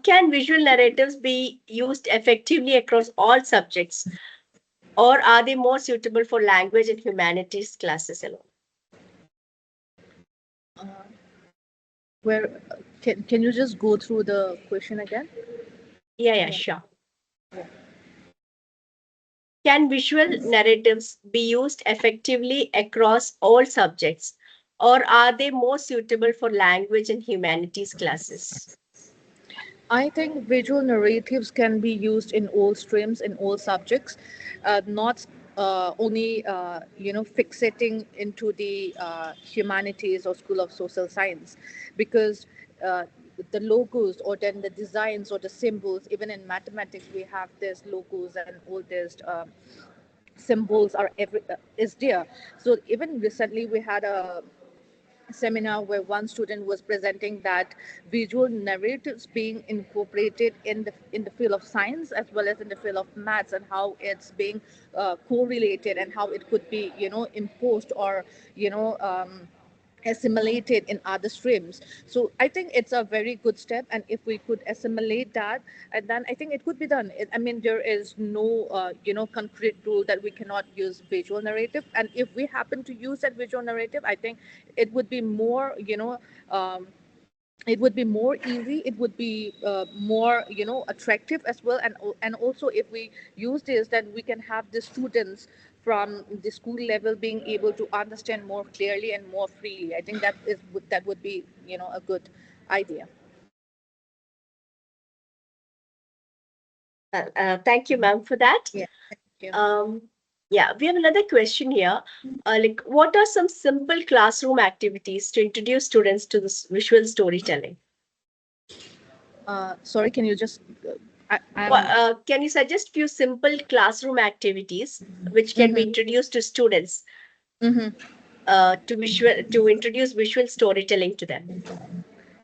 Can visual narratives be used effectively across all subjects, or are they more suitable for language and humanities classes alone? Uh, where can you just go through the question again? Yeah, Yeah. sure. Yeah. Can visual narratives be used effectively across all subjects, or are they more suitable for language and humanities classes? I think visual narratives can be used in all streams, in all subjects, not only fixating into the humanities or School of Social Science, because uh, the logos or then the designs or the symbols, even in mathematics, we have these logos and all these symbols are is there. So even recently we had a seminar where one student was presenting that visual narratives being incorporated in the field of science as well as in the field of maths, and how it's being correlated and how it could be imposed or assimilated in other streams. So I think it's a very good step, and if we could assimilate that, and then I think it could be done. I mean, there is no concrete rule that we cannot use visual narrative, and if we happen to use that visual narrative, I think it would be more it would be more easy, it would be more attractive as well, and also if we use this, then we can have the students from the school level being able to understand more clearly and more freely. I think that would be a good idea. Thank you, ma'am, for that. Yeah, thank you. Um, yeah, we have another question here. What are some simple classroom activities to introduce students to this visual storytelling? Sorry, can you just I'm Can you suggest few simple classroom activities which can be mm-hmm, introduced to students mm-hmm. to introduce visual storytelling to them?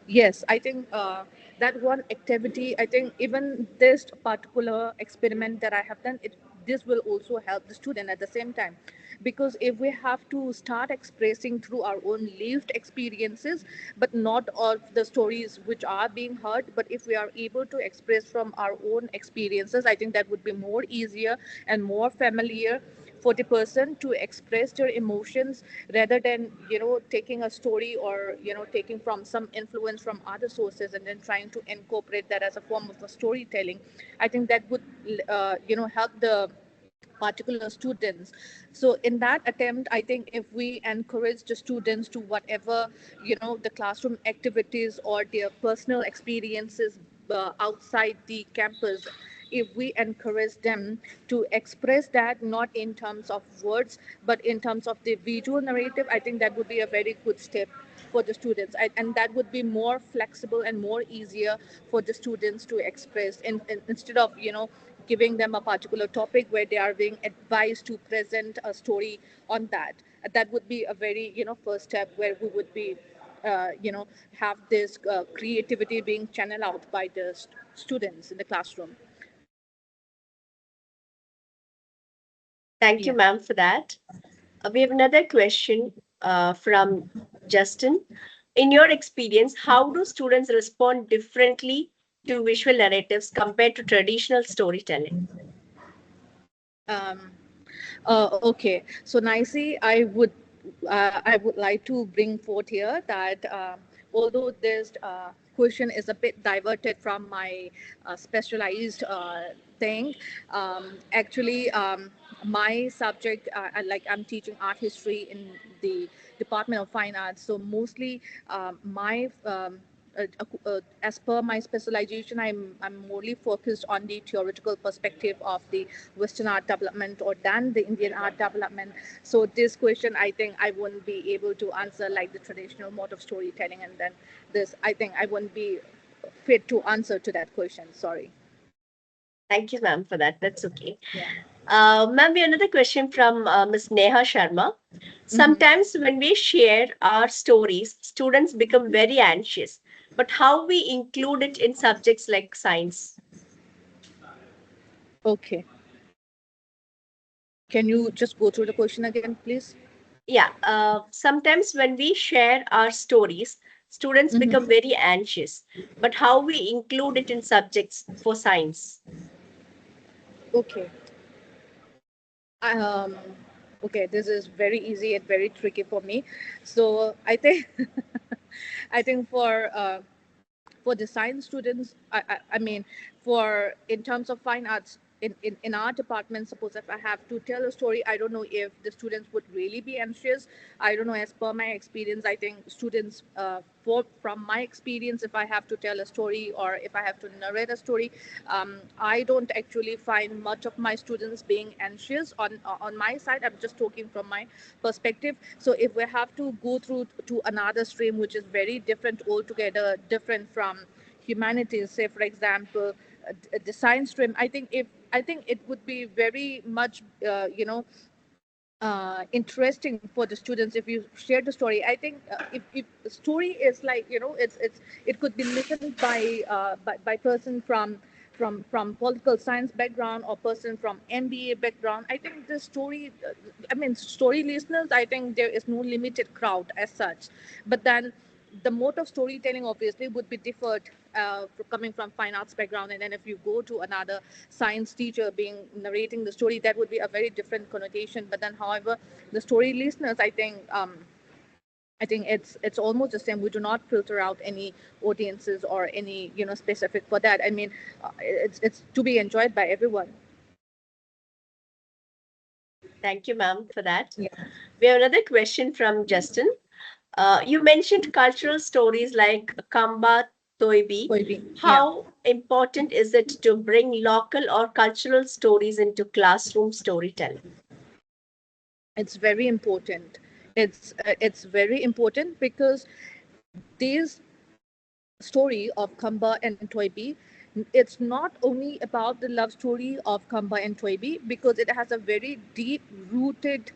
Yes, I think that one activity, I think even this particular experiment that I have done, this will also help the student at the same time. Because if we have to start expressing through our own lived experiences, but not all the stories which are being heard, but if we are able to express from our own experiences, I think that would be more easier and more familiar for the person to express their emotions, rather than taking a story or taking from some influence from other sources and then trying to incorporate that as a form of a storytelling. I think that would help the particular students. So in that attempt, I think if we encourage the students to whatever the classroom activities or their personal experiences outside the campus, if we encourage them to express that not in terms of words but in terms of the visual narrative, I think that would be a very good step for the students. And that would be more flexible and more easier for the students to express instead of giving them a particular topic where they are being advised to present a story on that. That would be a very first step where we would be have this creativity being channeled out by the students in the classroom. Thank you, Yeah. ma'am, for that. We have another question from Justin. In your experience, how do students respond differently to visual narratives compared to traditional storytelling? Um, okay, so Nicey, I would like to bring forth here that although this question is a bit diverted from my specialized thing, actually my subject, like I'm teaching art history in the Department of Fine Arts, so mostly my as per my specialization, I'm morely focused on the theoretical perspective of the Western art development or than the Indian art development. So this question, I think I wouldn't be able to answer like the traditional mode of storytelling, and then this, I think I wouldn't be fit to answer to that question. Sorry. Thank you, ma'am, for that. That's okay. Yeah. Ma'am, we have another question from Ms. Neha Sharma. Mm-hmm. Sometimes when we share our stories, students become very anxious. But how we include it in subjects like science? Okay. Can you just go through the question again, please? Yeah, sometimes when we share our stories, students become very anxious. But how we include it in subjects for science? Okay. Um, okay, this is very easy and very tricky for me. So I think, I think for the science students, I mean, for in terms of fine arts, in our department, suppose if I have to tell a story, I don't know if the students would really be anxious. I don't know, as per my experience, I think students, from my experience, if I have to tell a story or if I have to narrate a story, I don't actually find much of my students being anxious on my side. I'm just talking from my perspective. So if we have to go through to another stream which is very different altogether, different from humanities, say for example, the science stream, I think it would be very much interesting for the students if you share the story. I think if the story is like, it could be listened by person from political science background or person from MBA background. I think the story, I mean, story listeners, I think there is no limited crowd as such. But then the mode of storytelling obviously would be differed, coming from fine arts background, and then if you go to another science teacher being narrating the story, that would be a very different connotation. But then, however, the story listeners, I think it's almost the same. We do not filter out any audiences or any specific for that. I mean, it's to be enjoyed by everyone. Thank you, ma'am, for that. Yeah. We have another question from Justin. You mentioned cultural stories like Kamba Toibi. Yeah. How important is it to bring local or cultural stories into classroom storytelling? It's very important. It's very important because these story of Kamba and Toibi, it's not only about the love story of Kamba and Toibi, because it has a very deep rooted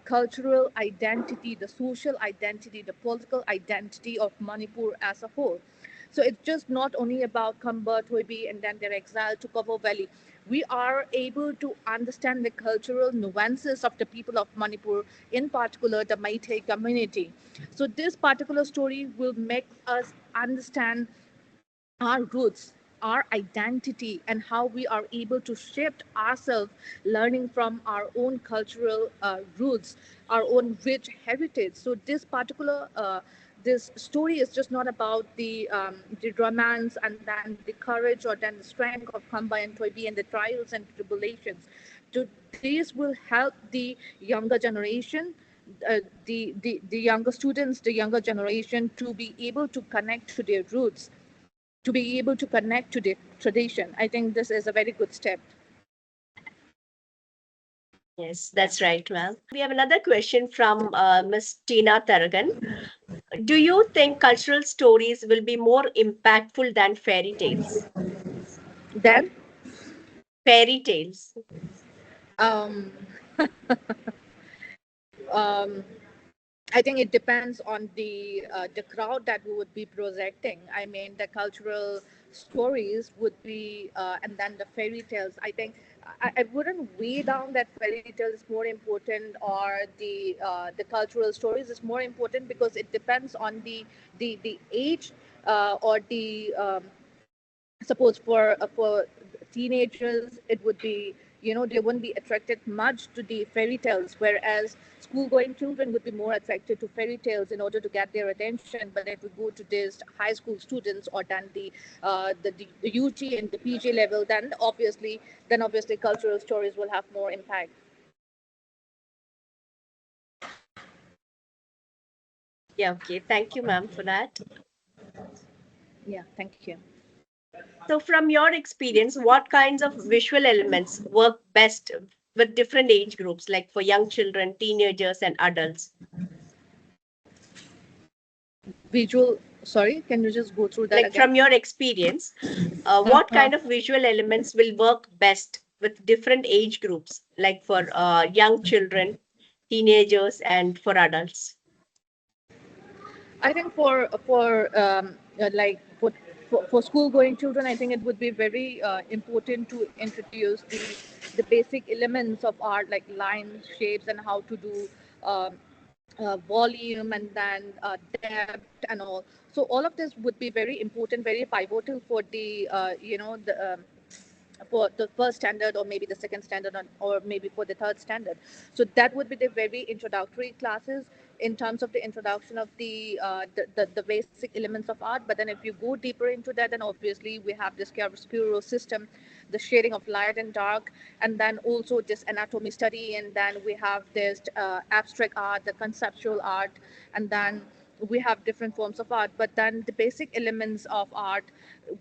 cultural identity, the social identity, the political identity of Manipur as a whole. So it's just not only about Kamba, Toibi, and then their exile to Kovo Valley. We are able to understand the cultural nuances of the people of Manipur, in particular the Meitei community. So this particular story will make us understand our roots, our identity, and how we are able to shift ourselves, learning from our own cultural roots, our own rich heritage. So this story is just not about the romance and then the courage or then the strength of Kamba and Toibi and the trials and tribulations. To, these will help the younger generation, the younger students, the younger generation, to be able to connect to their roots, to be able to connect to the tradition. I think this is a very good step. Yes, that's right, ma'am. We have another question from Ms. Tina Taragan. Do you think cultural stories will be more impactful than fairy tales? Then, Fairy tales. um, um, I think it depends on the crowd that we would be projecting. I mean, the cultural stories would be, and then the fairy tales. I think I wouldn't weigh down that fairy tale is more important or the cultural stories is more important, because it depends on the age, or the suppose for teenagers it would be, they wouldn't be attracted much to the fairy tales, whereas school going children would be more attracted to fairy tales in order to get their attention. But if we go to these high school students, or then the UG and the PG level, then obviously cultural stories will have more impact. Yeah, okay. Thank you, ma'am, for that. Yeah, thank you. So, from your experience, what kinds of visual elements work best with different age groups, like for young children, teenagers, and adults? Visual, sorry, can you just go through that Like, again? from your experience, what kind of visual elements will work best with different age groups, like for young children, teenagers, and for adults? I think like for school going children, I think it would be very important to introduce the basic elements of art, like lines, shapes, and how to do um, volume and then depth and all. So all of this would be very important, very pivotal for the for the first standard or maybe the second standard or maybe for the third standard. So that would be the very introductory classes in terms of the introduction of the basic elements of art. But then if you go deeper into that, then obviously we have this chiaroscuro system, the shading of light and dark, and then also this anatomy study, and then we have this abstract art, the conceptual art, and then we have different forms of art. But then the basic elements of art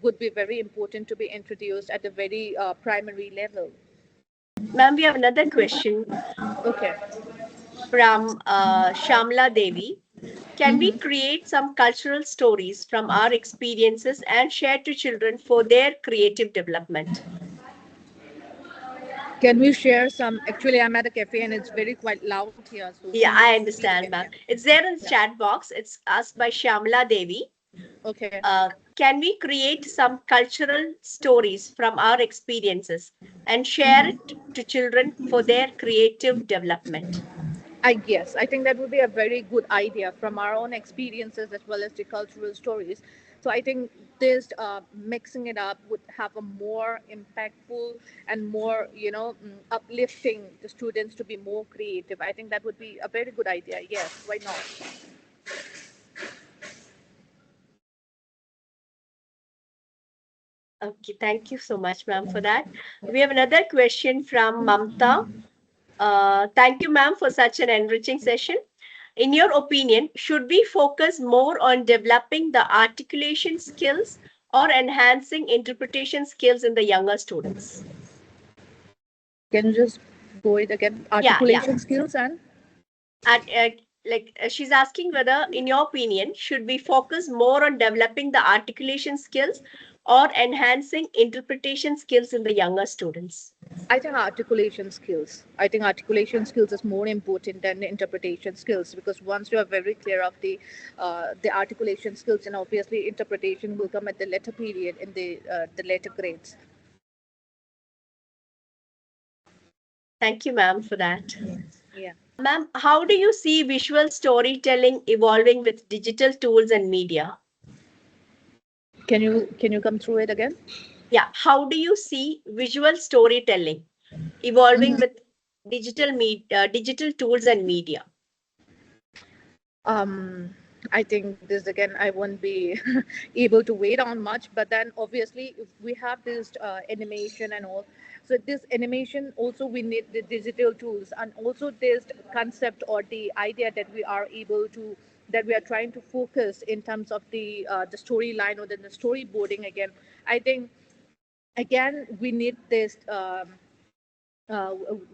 would be very important to be introduced at a very primary level. Ma'am, we have another question Okay. from Shamla Devi. Can we create some cultural stories from our experiences and share to children for their creative development? Can we share some? Actually, I'm at a cafe and it's very quite loud here. So can Yeah, you I just repeat understand, again? ma'am. Yeah. It's there in the Yeah. chat box. It's asked by Shamla Devi. Okay. Can we create some cultural stories from our experiences and share it to children for their creative development? I guess. I think that would be a very good idea from our own experiences as well as the cultural stories. So I think this mixing it up would have a more impactful and more, uplifting the students to be more creative. I think that would be a very good idea. Yes, why not? Okay, thank you so much, ma'am, for that. We have another question from Mamta. Thank you, ma'am, for such an enriching session. In your opinion, should we focus more on developing the articulation skills or enhancing interpretation skills in the younger students? Can you just go it again? Yeah. Articulation skills and She's asking whether, in your opinion, should we focus more on developing the articulation skills or enhancing interpretation skills in the younger students? I think articulation skills. I think articulation skills is more important than the interpretation skills, because once you are very clear of the articulation skills, and obviously interpretation will come at the later period in the later grades. Thank you, ma'am, for that. Yeah. Ma'am, how do you see visual storytelling evolving with digital tools and media? Can you come through it again? Yeah, how do you see visual storytelling evolving with digital tools and media? I think this again, I won't be able to wait on much, but then obviously if we have this animation and all. So this animation also we need the digital tools, and also this concept or the idea that we are able to, that we are trying to focus in terms of the storyline or then the storyboarding again. I think again we need this.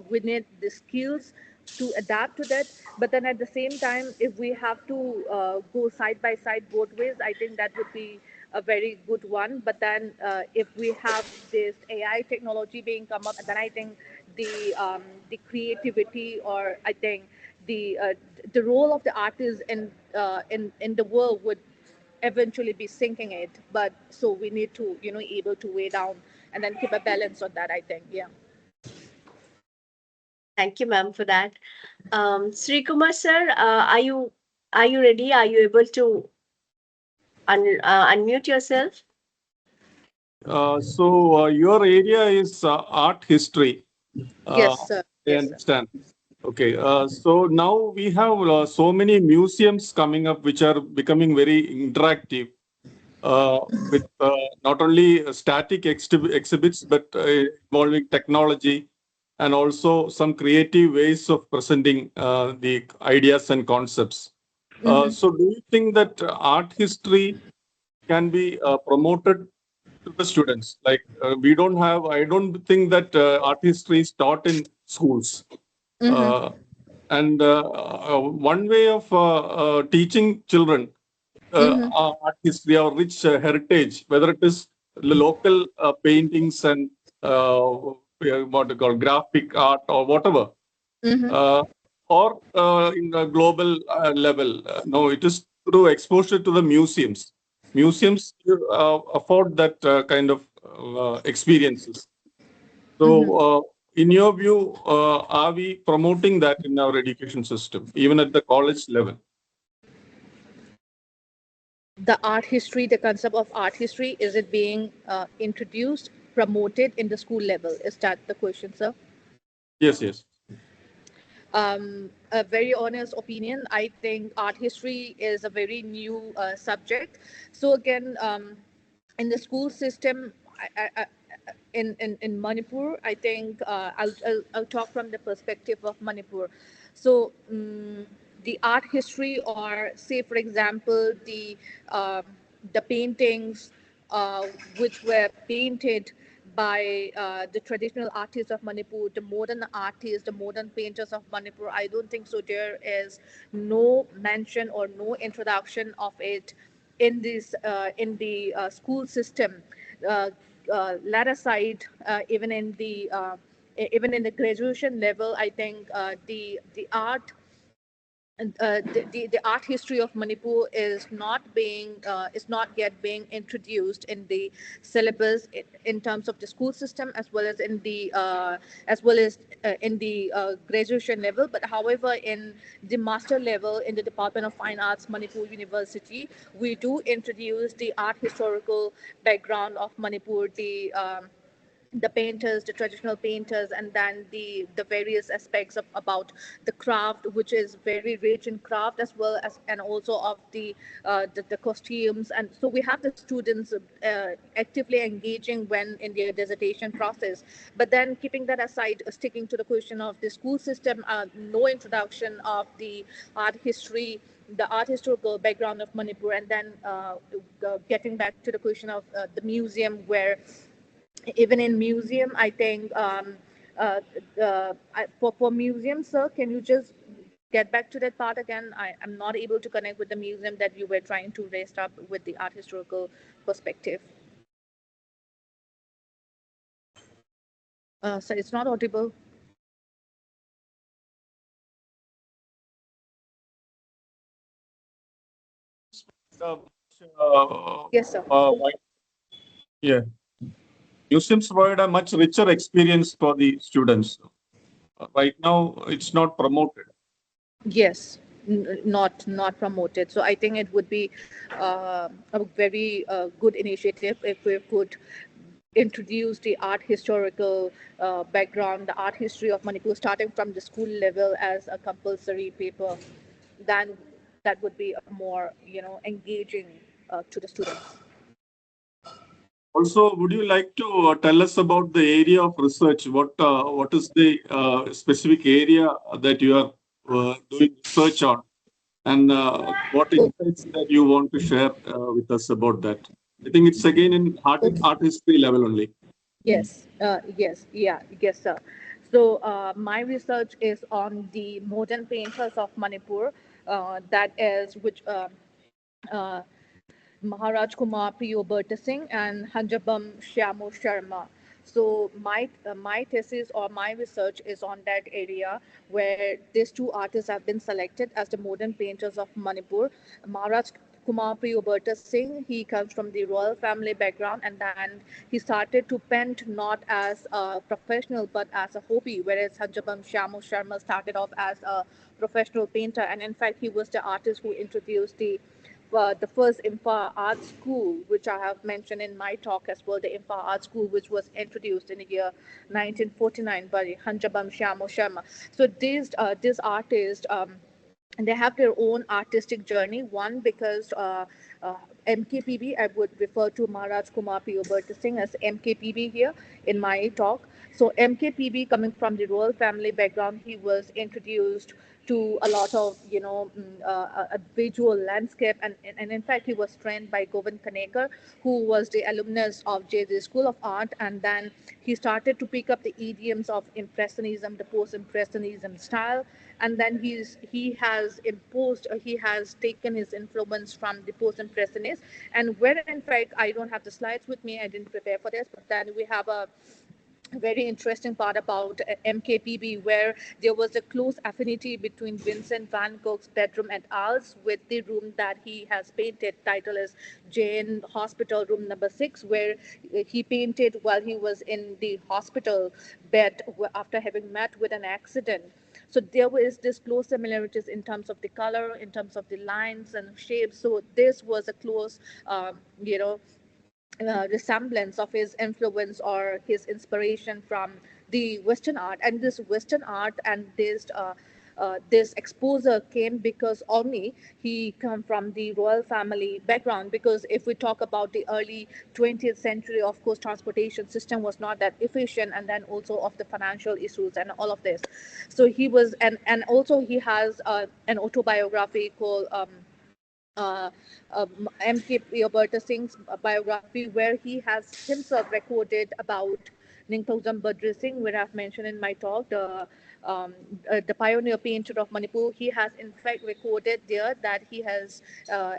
We need the skills to adapt to that, but then at the same time if we have to go side by side both ways, I think that would be a very good one. But then if we have this AI technology being come up, then I think the creativity, or I think the role of the artist in the world would eventually be sinking it. But so we need to able to weigh down and then keep a balance on that, I think. Yeah. Thank you, ma'am, for that. Sri Kumar sir, are you ready? Are you able to unmute yourself? Your area is art history. Yes, sir. I Yes, sir. understand. Okay. So now we have so many museums coming up which are becoming very interactive, with not only static exhibits but involving technology and also some creative ways of presenting the ideas and concepts. So do you think that art history can be promoted to the students? Like I don't think that art history is taught in schools. And one way of teaching children art history or rich heritage, whether it is the local paintings and what you call graphic art or whatever, uh, or in a global level. No, it is through exposure to the museums. Museums afford that kind of experiences. So, in your view, are we promoting that in our education system, even at the college level? The art history, the concept of art history, is it being introduced, promoted in the school level? Is that the question, sir? Yes, yes. A very honest opinion, I think art history is a very new subject. So again, in the school system, in Manipur, I think I'll talk from the perspective of Manipur. So the art history, or say for example um, the paintings which were painted by the traditional artists of Manipur, the modern artists, the modern painters of Manipur. I don't think so. There is no mention or no introduction of it in the school system. Uh, Let aside even in the graduation level, I think the art the art history of Manipur is not yet being introduced in the syllabus in terms of the school system, as well as in the graduation level. But however, in the master level in the Department of Fine Arts, Manipur University, we do introduce the art historical background of Manipur, the painters, the traditional painters, and then the various aspects about the craft, which is very rich in craft, as well as and also of the costumes. And so we have the students actively engaging when in their dissertation process. But then keeping that aside, sticking to the question of the school system, no introduction of the art history, the art historical background of Manipur, and then getting back to the question of the museum, where even in museum, I think for museum, sir, can you just get back to that part again? I'm not able to connect with the museum that you were trying to raise up with the art historical perspective. So it's not audible. Uh, Yes, sir. yeah, museums provide a much richer experience for the students. Right now, it's not promoted. Yes, not promoted. So I think it would be a very good initiative if we could introduce the art historical background, the art history of Manipur, starting from the school level as a compulsory paper. Then that would be a more engaging to the students. Also, would you like to tell us about the area of research? What is the specific area that you are doing research on, and what insights that you want to share with us about that? I think it's again in art history level only. Yes, yes, sir. So my research is on the modern painters of Manipur. That is which uh, Maharaj Kumar Priyoberta Singh and Hanjabam Shyamo Sharma. So my thesis or my research is on that area, where these two artists have been selected as the modern painters of Manipur. Maharaj Kumar Priyoberta Singh, he comes from the royal family background, and then he started to paint not as a professional but as a hobby, whereas Hanjabam Shyamo Sharma started off as a professional painter, and in fact he was the artist who introduced the first IMPA Art School, which I have mentioned in my talk as well, the IMPA Art School, which was introduced in the year 1949 by Hanjabam Shyamo Sharma. So these artists, and they have their own artistic journey. One, because uh, MKPB, I would refer to Maharaj Kumar Priyoberta Singh as MKPB here in my talk. So MKPB, coming from the royal family background, he was introduced to a lot of a visual landscape, and in fact he was trained by Govind Kanekar, who was the alumnus of JJ School of Art, and then he started to pick up the idioms of Impressionism, the post-Impressionism style, and then he has taken his influence from the post-Impressionists, and where in fact I don't have the slides with me, I didn't prepare for this, but then we have very interesting part about MKPB, where there was a close affinity between Vincent van Gogh's bedroom and ours, with the room that he has painted. Title is Jane Hospital Room Number 6, where he painted while he was in the hospital bed after having met with an accident. So there was this close similarities in terms of the color, in terms of the lines and shapes. So this was a close, you know, resemblance of his influence or his inspiration from the Western art. And this Western art and this exposure came because only he come from the royal family background. Because if we talk about the early 20th century, of course, transportation system was not that efficient, and then also of the financial issues and all of this. So he was, and also he has an autobiography called M.K. Alberta Singh's biography, where he has himself recorded about Ningthau Badri Singh, where I've mentioned in my talk, the pioneer painter of Manipur. He has in fact recorded there that he has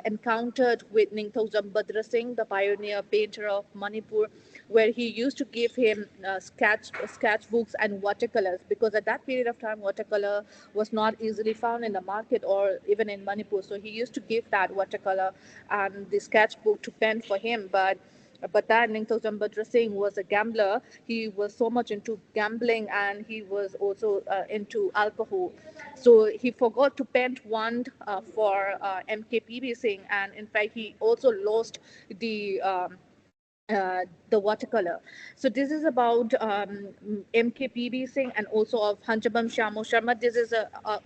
encountered with Ningthau Badri Singh, the pioneer painter of Manipur, where he used to give him sketchbooks and watercolors, because at that period of time watercolor was not easily found in the market or even in Manipur. So he used to give that watercolor and the sketchbook to pen for him. But that Ningthau Badri Singh was a gambler. He was so much into gambling, and he was also into alcohol. So he forgot to paint one for MKPB Singh, and in fact he also lost the the watercolor. So this is about MKPB Singh and also of Hanjabam Shamo Sharma. This is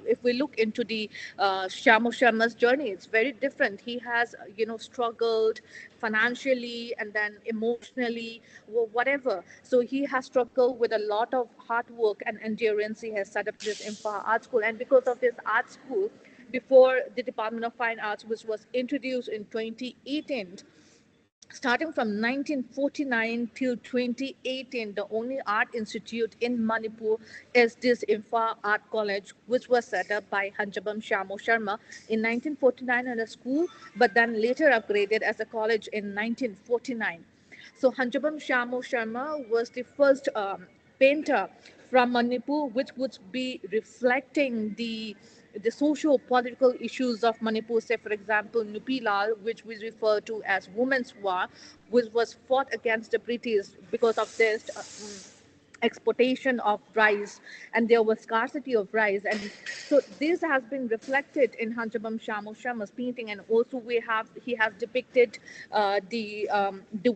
if we look into the Shamo Sharma's journey, it's very different. He has, struggled financially and then emotionally, whatever. So he has struggled with a lot of hard work and endurance. He has set up this Imphal Art School, and because of this art school, before the Department of Fine Arts, which was introduced in 2018, starting from 1949 till 2018, the only art institute in Manipur is this Imphal Art College, which was set up by Hanjabam Shamo Sharma in 1949 as a school, but then later upgraded as a college in 1949. So Hanjabam Shamo Sharma was the first painter from Manipur, which would be reflecting the socio-political issues of Manipur. Say, for example, Nupilal, which we refer to as Women's War, which was fought against the British because of this exportation of rice, and there was scarcity of rice. And so this has been reflected in Hanjabam Shamo Sharma's painting. And also he has depicted the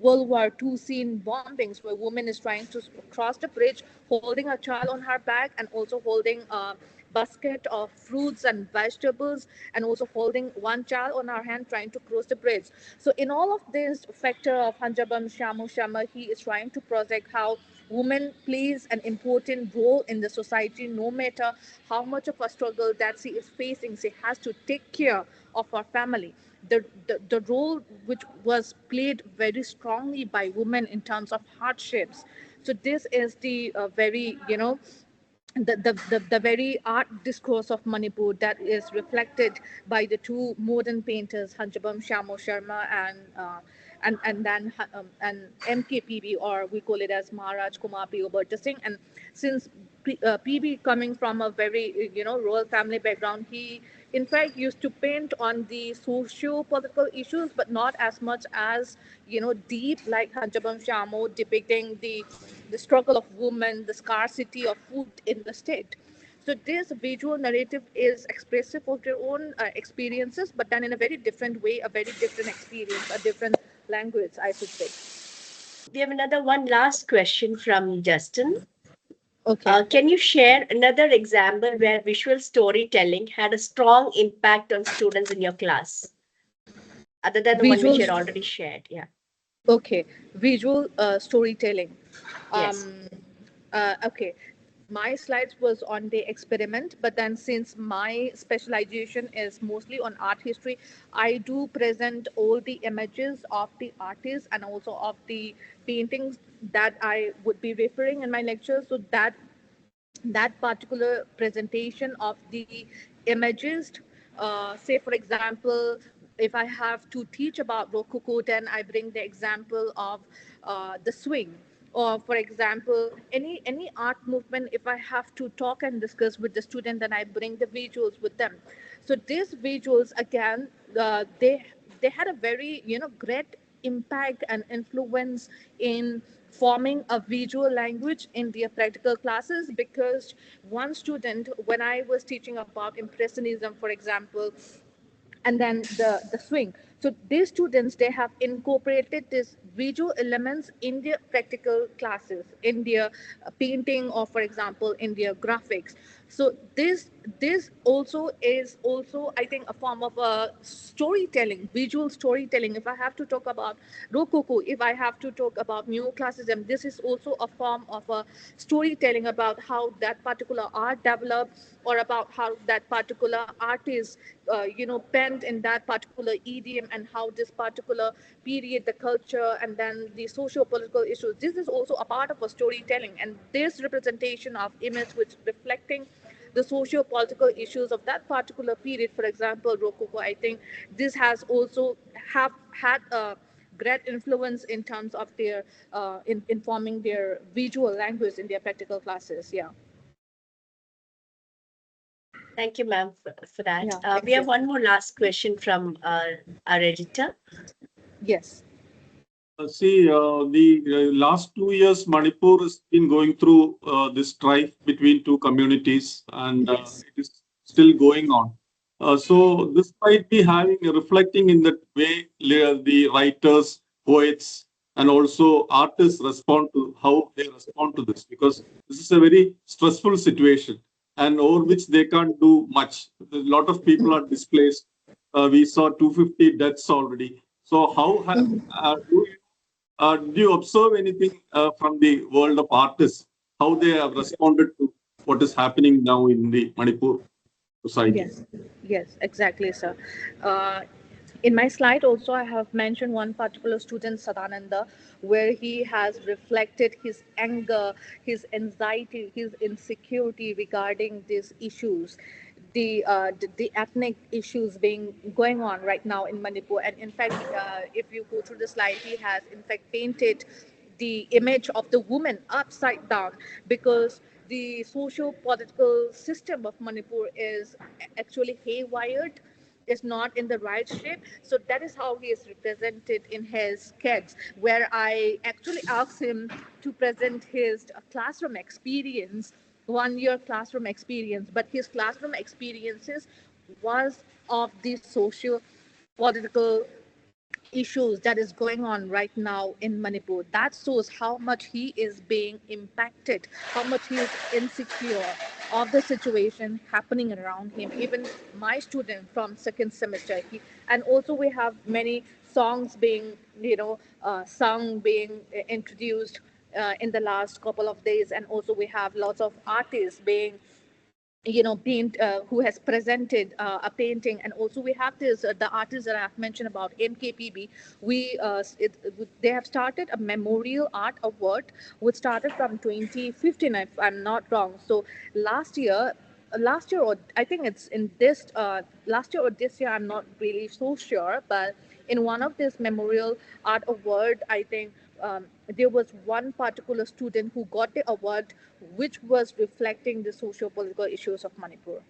World War II scene bombings, where woman is trying to cross the bridge holding a child on her back, and also holding a basket of fruits and vegetables, and also holding one child on her hand trying to cross the bridge. So in all of this factor of Hanjabam Shamo Sharma, he is trying to project how woman plays an important role in the society. No matter how much of a struggle that she is facing, she has to take care of her family. The role which was played very strongly by women in terms of hardships. So this is the very, the very art discourse of Manipur that is reflected by the two modern painters, Hanjabam Shamo Sharma and MKPB, or we call it as Maharaj Kumar P. Alberta Singh. And since PB coming from a very royal family background, he in fact used to paint on the socio-political issues, but not as much as deep like Hanjabam Shamo, depicting the struggle of women, the scarcity of food in the state. So this visual narrative is expressive of their own experiences, but done in a very different way, a very different experience, a different language, I should say. We have another one last question from Justin. Okay. Can you share another example where visual storytelling had a strong impact on students in your class, other than the one which you had already shared? Yeah. Okay, visual storytelling. Yes. Okay, my slides was on the experiment, but then since my specialization is mostly on art history, I do present all the images of the artists and also of the paintings that I would be referring in my lecture. So that particular presentation of the images, say for example, if I have to teach about Rococo, then I bring the example of the swing, or for example any art movement. If I have to talk and discuss with the student, then I bring the visuals with them. So these visuals again, they had a very great impact and influence in forming a visual language in their practical classes. Because one student, when I was teaching about impressionism, for example, and then the swing, so these students, they have incorporated these visual elements in their practical classes, in their painting, or for example in their graphics. So this also is also, I think, a form of a storytelling, visual storytelling. If I have to talk about rococo, if I have to talk about neoclassicism, this is also a form of a storytelling about how that particular art developed, or about how that particular artist penned in that particular idiom, and how this particular period, the culture, and then the socio-political issues, this is also a part of a storytelling. And this representation of image which reflecting the socio-political issues of that particular period, for example rococo, I think this has also have had a great influence in terms of their in informing their visual language in their practical classes. Yeah. Thank you, ma'am, for that. Yeah, We have exactly. one more last question from our editor. Yes. The last 2 years, Manipur has been going through this strife between two communities, and Yes. it is still going on. So this might be having reflecting in that way the writers, poets, and also artists respond to how they respond to this, because this is a very stressful situation and over which they can't do much. A lot of people are displaced. We saw 250 deaths already. So do you observe anything from the world of artists, how they have responded to what is happening now in the Manipur society? Yes, yes, exactly, sir. Uh, in my slide also, I have mentioned one particular student, Sadananda, where he has reflected his anger, his anxiety, his insecurity regarding these issues, the ethnic issues being going on right now in Manipur. And in fact, if you go through the slide, he has in fact painted the image of the woman upside down, because the socio-political system of Manipur is actually haywired, is not in the right shape. So that is how he is represented in his sketch, where I actually asked him to present his classroom experience, 1 year classroom experience, but his classroom experiences was of the socio political issues that is going on right now in Manipur. That shows how much he is being impacted, how much he is insecure of the situation happening around him. Even my student from second semester, and also we have many songs being, sung, being introduced in the last couple of days, and also we have lots of artists being paint who has presented a painting. And also we have this the artist that I have mentioned about MKPB. They have started a memorial art award which started from 2015, if I'm not wrong. So last year or I think it's in this last year or this year, I'm not really so sure, but in one of this memorial art award, I think there was one particular student who got the award which was reflecting the socio-political issues of Manipur.